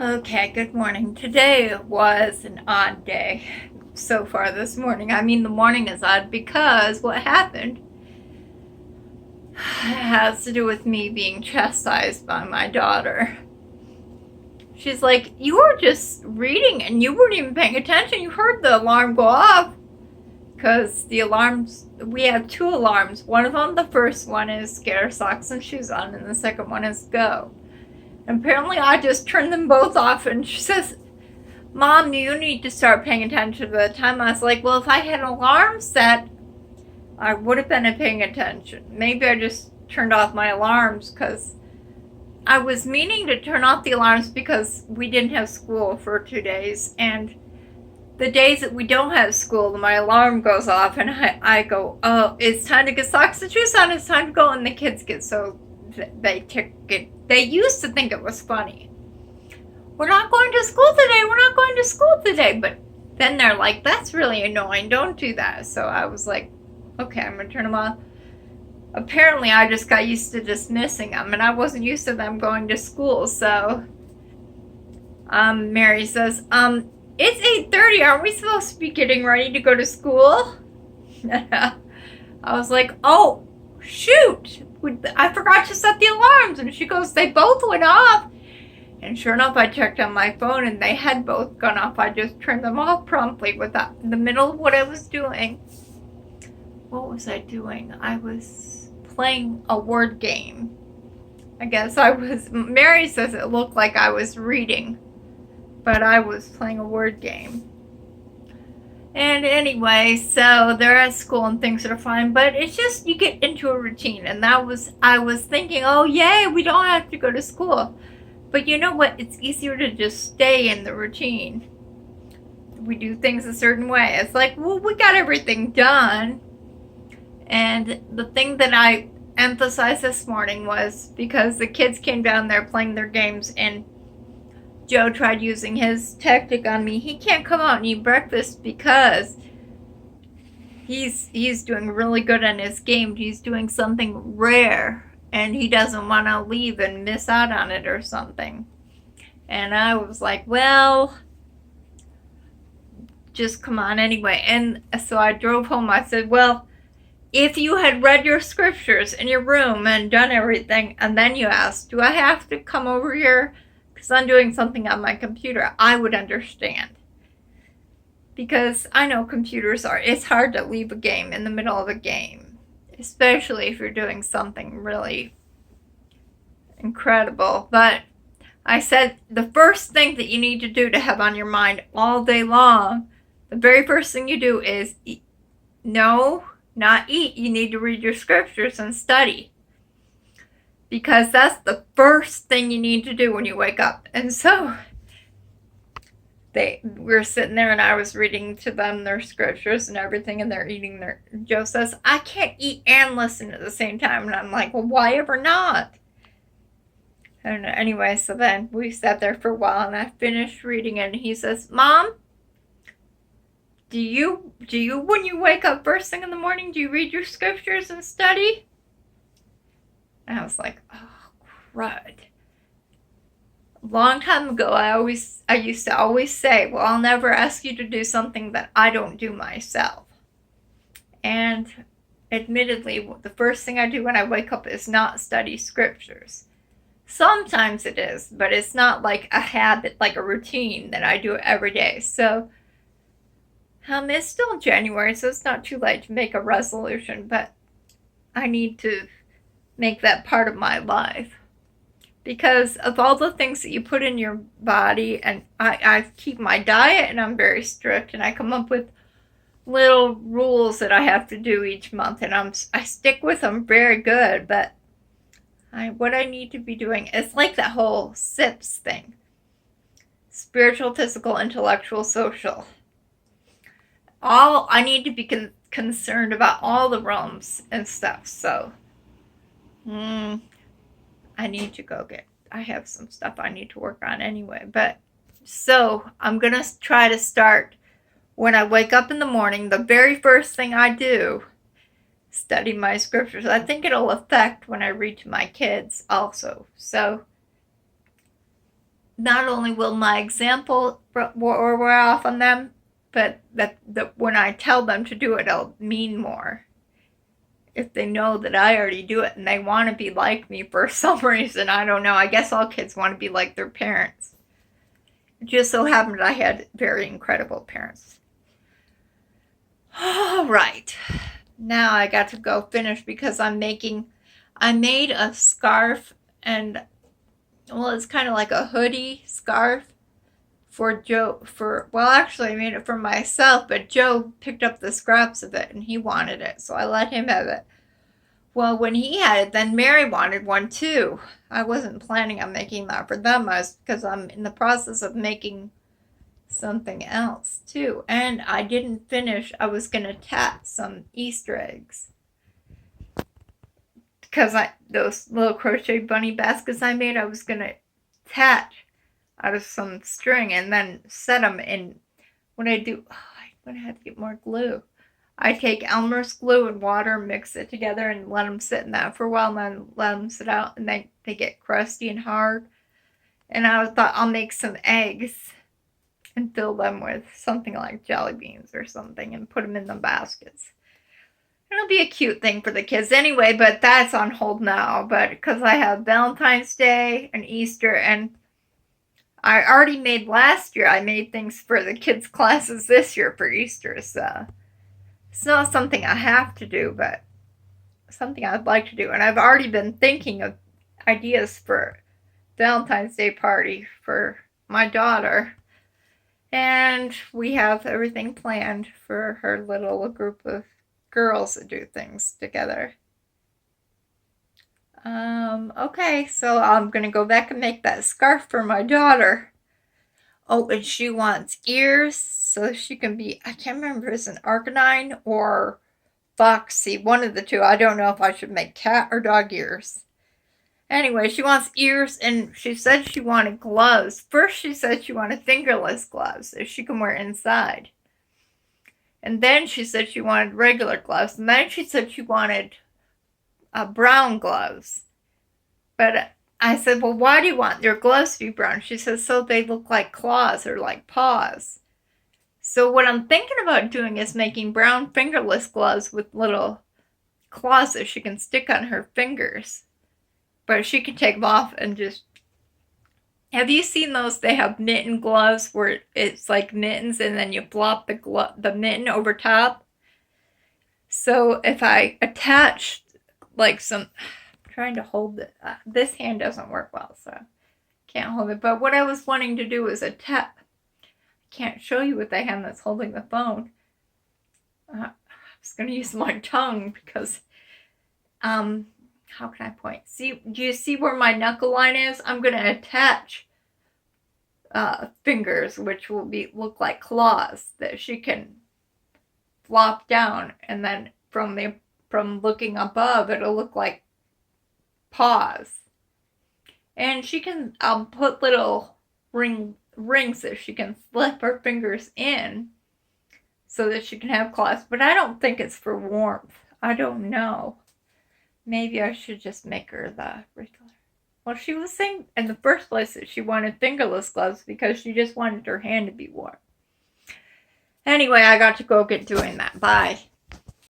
Okay, good morning. Today was an odd day so far this morning. I mean, the morning is odd because what happened has to do with me being chastised by my daughter. She's like, "You were just reading and you weren't even paying attention. You heard the alarm go off." Because the alarms, we have two alarms. One of them, the first one is get our socks and shoes on, and the second one is go. And apparently, I just turned them both off, and she says, "Mom, you need to start paying attention to the time." I was like, well, if I had an alarm set, I would have been paying attention. Maybe I just turned off my alarms because I was meaning to turn off the alarms because we didn't have school for 2 days. And the days that we don't have school, my alarm goes off and I go, oh, it's time to get socks and shoes on. It's time to go. And the kids get so, they used to think it was funny. We're not going to school today. We're not going to school today. But then they're like, that's really annoying. Don't do that. So I was like, okay, I'm going to turn them off. Apparently, I just got used to dismissing them, and I wasn't used to them going to school. So Mary says, it's 8:30. Aren't we supposed to be getting ready to go to school? I was like, oh, shoot. I forgot to set the alarms. And she goes, they both went off. And sure enough, I checked on my phone and they had both gone off. I just turned them off promptly without in the middle of what I was doing. What was I doing? I was playing a word game. I guess I was, Mary says it looked like I was reading, but I was playing a word game. And anyway, so they're at school and things are fine, but it's just you get into a routine. And I was thinking, oh, yay, we don't have to go to school. But you know what? It's easier to just stay in the routine. We do things a certain way. It's like, well, we got everything done. And the thing that I emphasized this morning was because the kids came down there playing their games and Joe tried using his tactic on me. He can't come out and eat breakfast because he's doing really good in his game. He's doing something rare and he doesn't want to leave and miss out on it or something. And I was like, well, just come on anyway. And so I drove home. I said, well, if you had read your scriptures in your room and done everything, and then you asked, do I have to come over here because I'm doing something on my computer, I would understand. Because I know computers it's hard to leave a game in the middle of a game, especially if you're doing something really incredible. But I said the first thing that you need to do to have on your mind all day long, the very first thing you do is eat. No, not eat. You need to read your scriptures and study. Because that's the first thing you need to do when you wake up. And so we were sitting there and I was reading to them their scriptures and everything, and they're eating Joe says, I can't eat and listen at the same time. And I'm like, well, why ever not? I don't know. Anyway, so then we sat there for a while and I finished reading it and he says, Mom, do you when you wake up first thing in the morning, do you read your scriptures and study? And I was like, oh, crud. A long time ago, I used to always say, well, I'll never ask you to do something that I don't do myself. And admittedly, the first thing I do when I wake up is not study scriptures. Sometimes it is, but it's not like a habit, like a routine that I do every day. So it's still January, so it's not too late to make a resolution, but I need to make that part of my life. Because of all the things that you put in your body, and I keep my diet and I'm very strict, and I come up with little rules that I have to do each month, and I stick with them very good, but what I need to be doing is like that whole SIPS thing. Spiritual, physical, intellectual, social. I need to be concerned about all the realms and stuff, so I need to I have some stuff I need to work on anyway. But so I'm going to try to start when I wake up in the morning. The very first thing I do, study my scriptures. I think it'll affect when I read to my kids also. So not only will my example wear off on them, but that when I tell them to do it, it'll mean more. If they know that I already do it and they want to be like me for some reason, I don't know. I guess all kids want to be like their parents. It just so happened I had very incredible parents. All right. Now I got to go finish because I made a scarf, and well, it's kind of like a hoodie scarf for Joe. Well, actually I made it for myself, but Joe picked up the scraps of it and he wanted it, so I let him have it. Well, when he had it, then Mary wanted one too. I wasn't planning on making that for them, because I'm in the process of making something else too. And I didn't finish. I was going to attach some Easter eggs. Because those little crochet bunny baskets I made, I was going to attach out of some string and then set them in. What I do, I'm going to have to get more glue. I take Elmer's glue and water, mix it together, and let them sit in that for a while, and then let them sit out, and they get crusty and hard. And I thought I'll make some eggs and fill them with something like jelly beans or something and put them in the baskets. It'll be a cute thing for the kids anyway, but that's on hold now. But because I have Valentine's Day and Easter, and I already made last year, I made things for the kids' classes this year for Easter, so it's not something I have to do, but something I'd like to do. And I've already been thinking of ideas for Valentine's Day party for my daughter. And we have everything planned for her little group of girls to do things together. Okay, so I'm going to go back and make that scarf for my daughter. Oh, and she wants ears so she can be, I can't remember if it's an Arcanine or Foxy, one of the two. I don't know if I should make cat or dog ears. Anyway, she wants ears, and she said she wanted gloves. First, she said she wanted fingerless gloves that she can wear inside. And then she said she wanted regular gloves. And then she said she wanted brown gloves. But I said, well, why do you want your gloves to be brown? She says, so they look like claws or like paws. So what I'm thinking about doing is making brown fingerless gloves with little claws that she can stick on her fingers. But she can take them off and just... Have you seen those? They have mitten gloves where it's like mittens and then you flop the mitten over top. So if I attach like some... I'm trying to hold it. This hand doesn't work well, so can't hold it. But what I was wanting to do is attach... I can't show you with the hand that's holding the phone. I was going to use my tongue because... how can I point? See, do you see where my knuckle line is? I'm going to attach fingers, which will look like claws that she can flop down, and then from looking above, it'll look like paws. And she can put little rings that she can slip her fingers in so that she can have claws. But I don't think it's for warmth. I don't know. Maybe I should just make her the regular. Well, she was saying in the first place that she wanted fingerless gloves because she just wanted her hand to be warm. Anyway, I got to go get doing that. Bye.